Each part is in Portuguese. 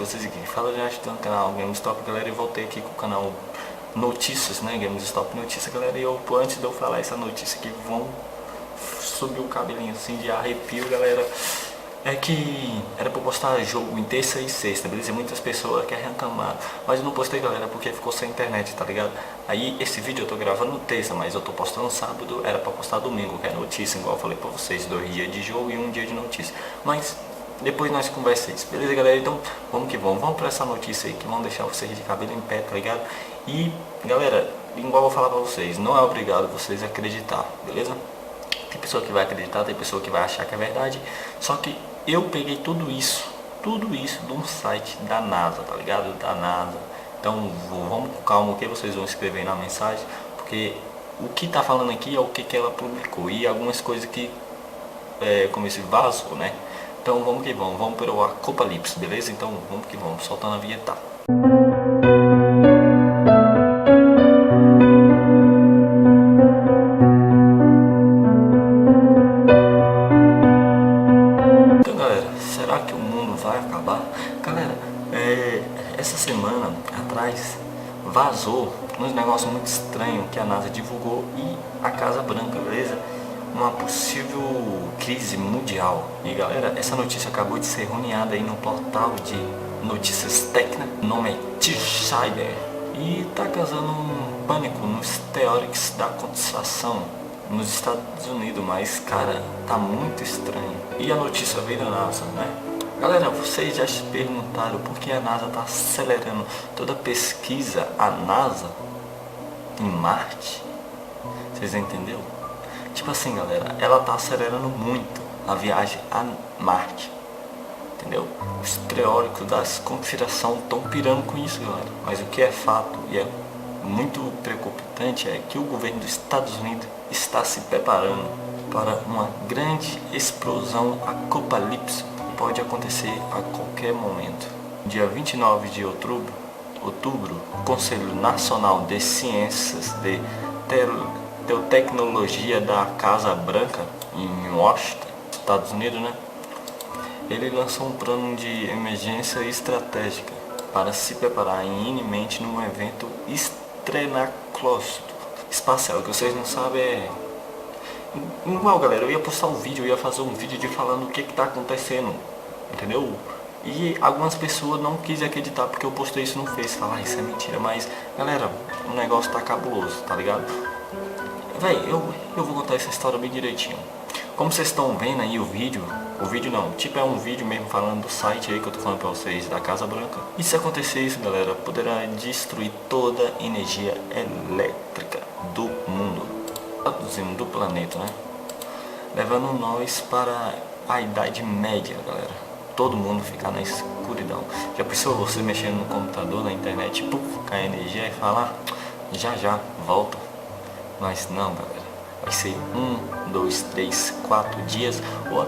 vocês aqui. Fala já no canal GameStop, galera, e voltei aqui com o canal Notícias, né, GameStop Notícias, galera. E antes de eu falar essa notícia aqui, vão subir o cabelinho assim de arrepio, galera. É que era pra postar jogo em terça e sexta, beleza? Muitas pessoas querem reclamar, mas eu não postei, galera, porque ficou sem internet, tá ligado? Aí esse vídeo eu tô gravando terça, mas eu tô postando sábado, era pra postar domingo, que é notícia, igual eu falei pra vocês, 2 dias de jogo e 1 dia de notícia. Mas depois nós conversamos, beleza, galera? Então vamos que vamos pra essa notícia aí que vão deixar vocês de cabelo em pé, tá ligado? E galera, igual eu vou falar pra vocês, não é obrigado vocês acreditar, beleza? Tem pessoa que vai acreditar, tem pessoa que vai achar que é verdade, só que eu peguei tudo isso de um site da NASA, tá ligado? Da NASA. Então vamos com calma o que vocês vão escrever na mensagem, porque o que tá falando aqui é o que ela publicou e algumas coisas que como esse vazou, né? Então vamos que vamos para o Apocalipse, beleza? Então vamos que vamos, soltando a vinheta. Então galera, será que o mundo vai acabar? Galera, essa semana atrás vazou uns negócios muito estranhos que a NASA divulgou e a Casa Branca, beleza? Uma possível crise mundial. E galera, essa notícia acabou de ser runeada aí no portal de notícias técnicas. O nome é T-Shider e tá causando um pânico nos teóricos da conspiração nos Estados Unidos, mas cara, tá muito estranho. E a notícia veio da NASA, né? Galera, vocês já se perguntaram por que a NASA tá acelerando toda a pesquisa, a NASA, em Marte? Vocês entenderam? Tipo assim, galera, ela tá acelerando muito a viagem a Marte, entendeu? Os teóricos das conspiração estão pirando com isso, galera. Mas o que é fato e é muito preocupante é que o governo dos Estados Unidos está se preparando para uma grande explosão apocalipse que pode acontecer a qualquer momento. Dia 29 de outubro, o Conselho Nacional de Ciências de Tecnologia da Casa Branca em Washington, Estados Unidos, né? Ele lançou um plano de emergência estratégica para se preparar iminentemente num evento estrenaclóstico espacial. Que vocês não sabem igual, galera, eu ia postar um vídeo, eu ia fazer um vídeo de falando o que tá acontecendo, entendeu? E algumas pessoas não quis acreditar porque eu postei isso no Face, falar isso é mentira, mas galera, o negócio tá cabuloso, tá ligado? Véi, eu vou contar essa história bem direitinho. Como vocês estão vendo aí o vídeo não, tipo é um vídeo mesmo falando do site aí que eu tô falando pra vocês, da Casa Branca. E se acontecer isso, galera, poderá destruir toda a energia elétrica do mundo, traduzindo do planeta, né? Levando nós para a Idade Média, galera. Todo mundo ficar na escuridão. Já pensou você mexendo no computador, na internet, puf, cai a energia e falar, já, volta. Mas não, galera, vai ser 1, 2, 3, 4 dias ou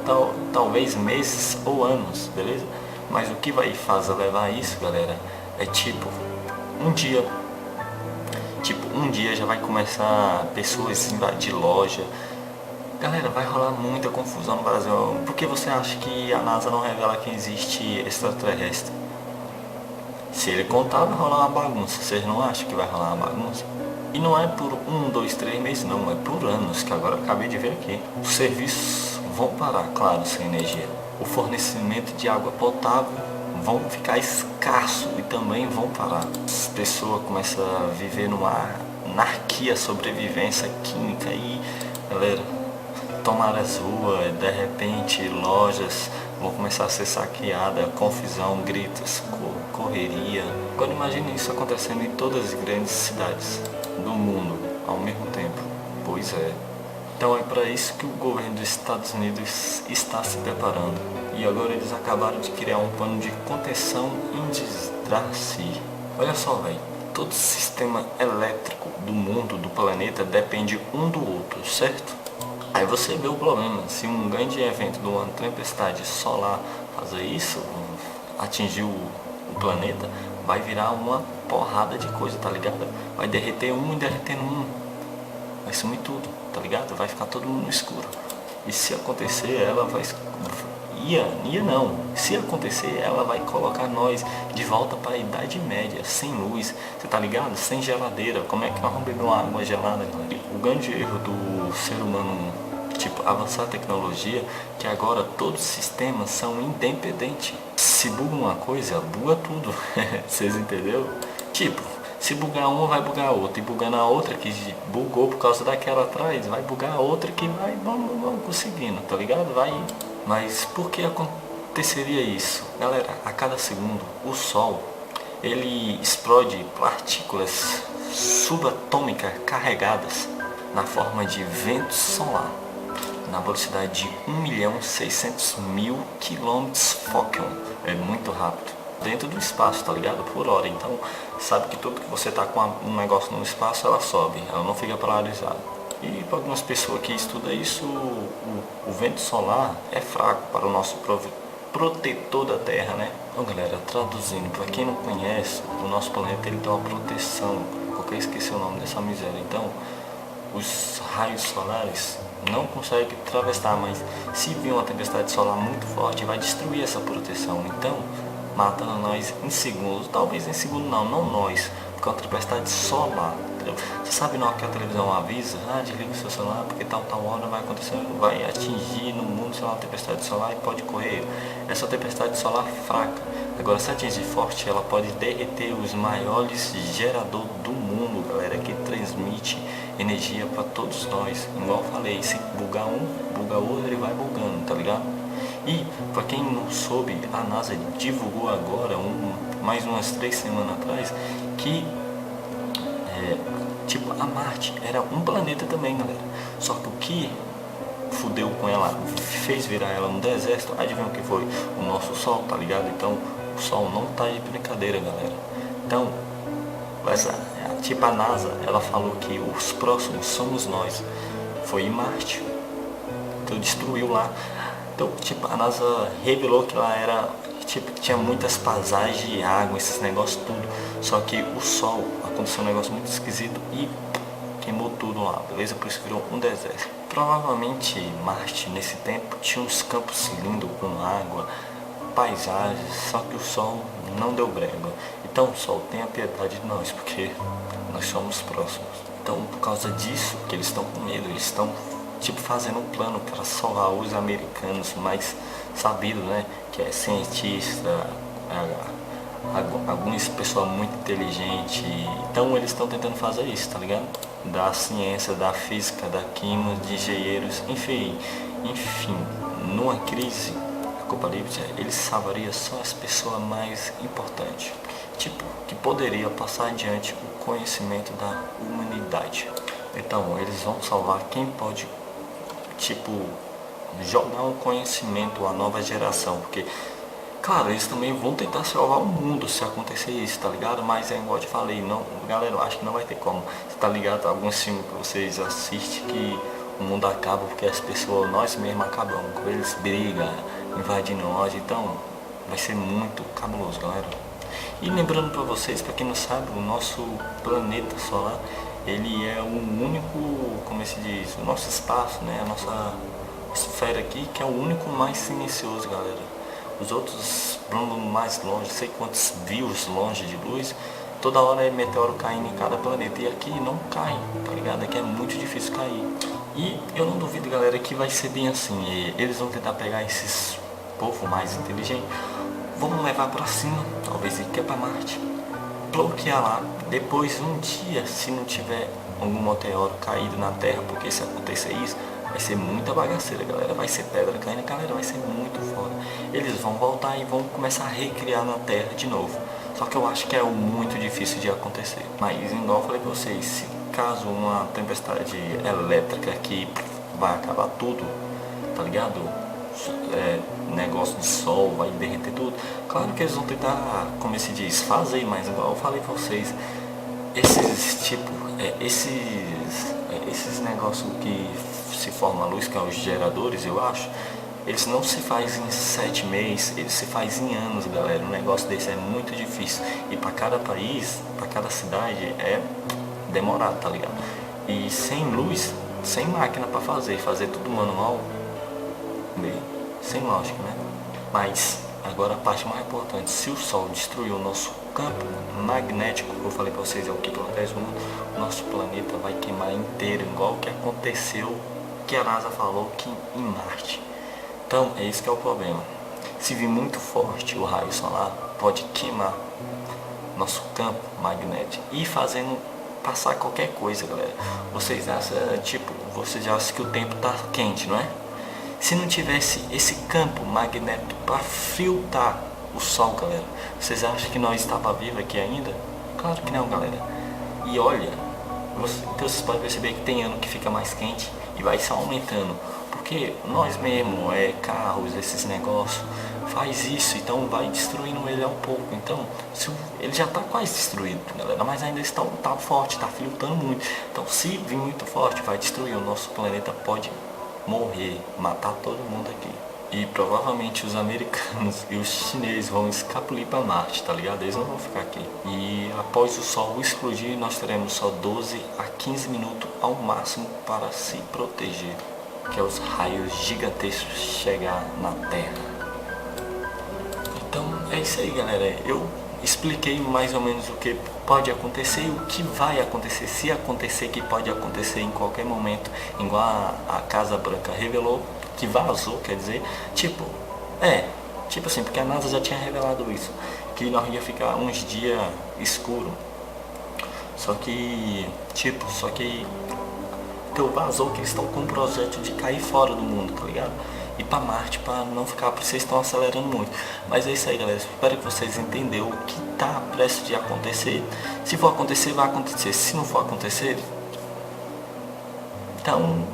talvez meses ou anos, beleza? Mas o que vai fazer levar isso, galera, é tipo um dia já vai começar pessoas a invadir loja. Galera, vai rolar muita confusão no Brasil. Por que você acha que a NASA não revela que existe extraterrestre? Se ele contar, vai rolar uma bagunça. Vocês não acham que vai rolar uma bagunça? E não é por 1, 2, 3 meses não, é por anos, que agora eu acabei de ver aqui. Os serviços vão parar, claro, sem energia. O fornecimento de água potável vão ficar escasso e também vão parar. As pessoas começam a viver numa anarquia, sobrevivência química e, galera, tomar as ruas, de repente lojas vão começar a ser saqueadas, confusão, gritos, correria. Agora imagine isso acontecendo em todas as grandes cidades do mundo ao mesmo tempo. Pois é. Então é para isso que o governo dos Estados Unidos está se preparando. E agora eles acabaram de criar um plano de contenção em desastre. Olha só, velho. Todo o sistema elétrico do mundo, do planeta, depende um do outro, certo? Aí você vê o problema. Se um grande evento de uma tempestade solar fazer isso, atingir o planeta, vai virar uma porrada de coisa, tá ligado? Vai derreter um e derretendo um. Vai sumir tudo, tá ligado? Vai ficar todo mundo no escuro. E se acontecer, ela vai... Se acontecer, ela vai colocar nós de volta para a Idade Média, sem luz, você tá ligado? Sem geladeira. Como é que nós vamos beber uma água gelada, galera? O grande erro do ser humano, tipo, avançar a tecnologia, que agora todos os sistemas são independentes. Se buga uma coisa, buga tudo. Vocês entenderam? Tipo, se bugar uma, vai bugar a outra. E bugando a outra que bugou por causa daquela atrás, vai bugar a outra que vai, vamos conseguindo, tá ligado? Vai. Mas por que aconteceria isso? Galera, a cada segundo, o Sol, ele explode partículas subatômicas carregadas na forma de vento solar, na velocidade de 1.600.000 km/s. É muito rápido. Dentro do espaço, tá ligado? Por hora. Então, sabe que tudo que você tá com um negócio no espaço, ela sobe. Ela não fica paralisada. E para algumas pessoas que estudam isso, o vento solar é fraco para o nosso protetor da Terra, né? Então, galera, traduzindo, para quem não conhece, o nosso planeta ele tem uma proteção. Porque eu esqueci o nome dessa miséria. Então, os raios solares não conseguem atravessar, mas se vir uma tempestade solar muito forte, vai destruir essa proteção. Então, matando nós em segundos, talvez em segundo não nós, porque é uma tempestade solar, entendeu? Você sabe na hora que a televisão avisa, desliga o seu celular porque tal hora vai acontecer, vai atingir no mundo, sei lá, uma tempestade solar e pode correr. Essa tempestade solar fraca, agora se atingir forte, ela pode derreter os maiores geradores do mundo, galera, que transmite energia para todos nós. Igual eu falei, se bugar um, buga outro, ele vai bugando, tá ligado? E, para quem não soube, a NASA divulgou agora, mais umas 3 semanas atrás, que tipo, a Marte era um planeta também, galera. Só que o que fudeu com ela, fez virar ela um deserto, adivinha o que foi? O nosso Sol, tá ligado? Então, o Sol não tá de brincadeira, galera. Então, tipo, a NASA, ela falou que os próximos somos nós. Foi em Marte. Então, destruiu lá. Então, tipo, a NASA revelou que ela era, tipo, tinha muitas passagens de água, esses negócios tudo. Só que o Sol, aconteceu um negócio muito esquisito e queimou tudo lá, beleza? Por isso virou um deserto. Provavelmente Marte, nesse tempo, tinha uns campos lindos com água, paisagens, só que o Sol não deu brega. Então, o Sol, tenha piedade de nós, porque nós somos próximos. Então, por causa disso, que eles estão com medo, eles estão tipo fazendo um plano para salvar os americanos mais sabidos, né? Que é cientista, algumas pessoas muito inteligentes. Então eles estão tentando fazer isso, tá ligado? Da ciência, da física, da química, de engenheiros, enfim, numa crise apocalíptica, eles salvariam só as pessoas mais importantes, tipo, que poderia passar adiante o conhecimento da humanidade. Então eles vão salvar quem pode, tipo, jogar um conhecimento à nova geração, porque, claro, eles também vão tentar salvar o mundo se acontecer isso, tá ligado? Mas é igual eu te falei, não, galera, eu acho que não vai ter como. Você tá ligado? Alguns filmes que vocês assistem que o mundo acaba porque as pessoas, nós mesmos acabamos, eles brigam, invadindo nós, então vai ser muito cabuloso, galera. E lembrando pra vocês, pra quem não sabe, o nosso planeta solar, ele é o único, como se diz, o nosso espaço, né, a nossa esfera aqui, que é o único mais silencioso, galera. Os outros vão mais longe, sei quantos views longe de luz, toda hora é meteoro caindo em cada planeta, e aqui não cai, tá ligado? Aqui é muito difícil cair. E eu não duvido, galera, que vai ser bem assim, eles vão tentar pegar esses povo mais inteligente, vão levar pra cima, talvez ir pra Marte, bloquear lá. Depois, um dia, se não tiver algum meteoro caído na Terra, porque se acontecer isso, vai ser muita bagaceira, galera. Vai ser pedra caindo, galera, vai ser muito foda. Eles vão voltar e vão começar a recriar na Terra de novo. Só que eu acho que é muito difícil de acontecer. Mas, igual eu falei pra vocês, se caso uma tempestade elétrica que vai acabar tudo, tá ligado? Negócio de sol, vai derreter tudo. Claro que eles vão tentar, como se diz, fazer, mas igual eu falei pra vocês, esses negócios que se forma a luz, que é os geradores, eu acho, eles não se faz em 7 meses, eles se faz em anos, galera. Um negócio desse é muito difícil. E para cada país, para cada cidade, é demorado, tá ligado? E sem luz, sem máquina para fazer tudo manual, bem, sem lógica, né? Mas Agora a parte mais importante, se o Sol destruir o nosso campo magnético, que eu falei para vocês, é o que protege o mundo, o nosso planeta vai queimar inteiro, igual o que aconteceu, que a NASA falou que em Marte. Então, é isso que é o problema. Se vir muito forte o raio solar, pode queimar nosso campo magnético e fazendo passar qualquer coisa, galera. Vocês acham, vocês acham que o tempo tá quente, não é? Se não tivesse esse campo magnético para filtrar o Sol, galera, vocês acham que nós estava vivo aqui ainda? Claro que não, galera. E olha, vocês podem perceber que tem ano que fica mais quente e vai só aumentando. Porque nós mesmo, carros, esses negócios, faz isso, então vai destruindo ele ao pouco. Então, ele já está quase destruído, galera, mas ainda tá forte, está filtrando muito. Então, se vir muito forte, vai destruir o nosso planeta, pode morrer, matar todo mundo aqui. E provavelmente os americanos e os chineses vão escapulir para Marte, tá ligado? Eles não vão ficar aqui. E após o Sol explodir, nós teremos só 12 a 15 minutos ao máximo para se proteger, que é os raios gigantescos chegar na Terra. Então é isso aí, galera. Eu expliquei mais ou menos o que pode acontecer e o que vai acontecer, se acontecer, que pode acontecer em qualquer momento, igual a Casa Branca revelou, que vazou, quer dizer, tipo assim, porque a NASA já tinha revelado isso, que nós ia ficar uns dias escuro, só que vazou que eles estão com um projeto de cair fora do mundo, tá ligado? E para Marte, para não ficar, porque vocês estão acelerando muito. Mas é isso aí, galera, espero que vocês entenderam o que tá prestes de acontecer. Se for acontecer, vai acontecer. Se não for acontecer, então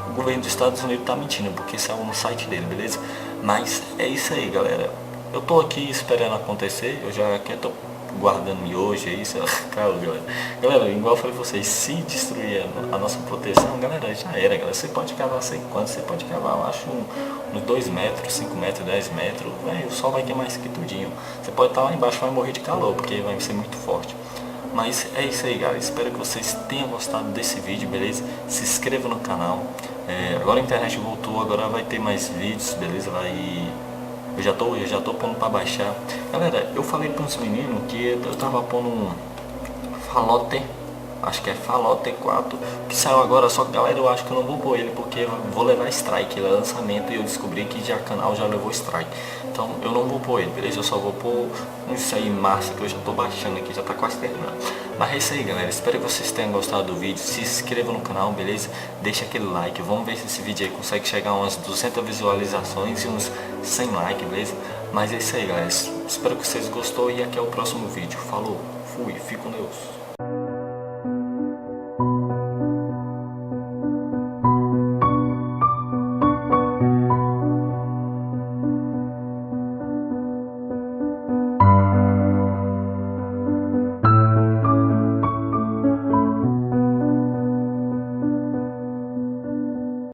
o governo dos Estados Unidos tá mentindo, porque saiu no site dele, beleza? Mas é isso aí, galera. Eu tô aqui esperando acontecer, eu já tô guardando miojo, é isso, calma, galera. Galera, igual eu falei pra vocês, se destruir a nossa proteção, galera, já era, galera. Você pode cavar, sei quanto, você pode cavar, eu acho, uns 2 metros, 5 metros, 10 metros, o sol vai queimar isso aqui tudinho. Você pode estar lá embaixo, vai morrer de calor, porque vai ser muito forte. Mas é isso aí, galera, espero que vocês tenham gostado desse vídeo, beleza? Se inscreva no canal. Agora a internet voltou, agora vai ter mais vídeos, beleza? Eu já tô pondo pra baixar. Galera, eu falei para uns meninos que eu tava pondo um Falote, acho que é Falote 4, que saiu agora, só que galera, eu acho que eu não vou pôr ele, porque eu vou levar strike, ele é lançamento, e eu descobri que já o canal já levou strike. Então eu não vou pôr ele, beleza? Eu só vou pôr isso aí massa, que eu já tô baixando aqui, já tá quase terminando. Mas é isso aí, galera, espero que vocês tenham gostado do vídeo, se inscreva no canal, beleza? Deixa aquele like, vamos ver se esse vídeo aí consegue chegar a umas 200 visualizações e uns 100 likes, beleza? Mas é isso aí, galera, espero que vocês gostou e até o próximo vídeo. Falou, fui, fico com Deus.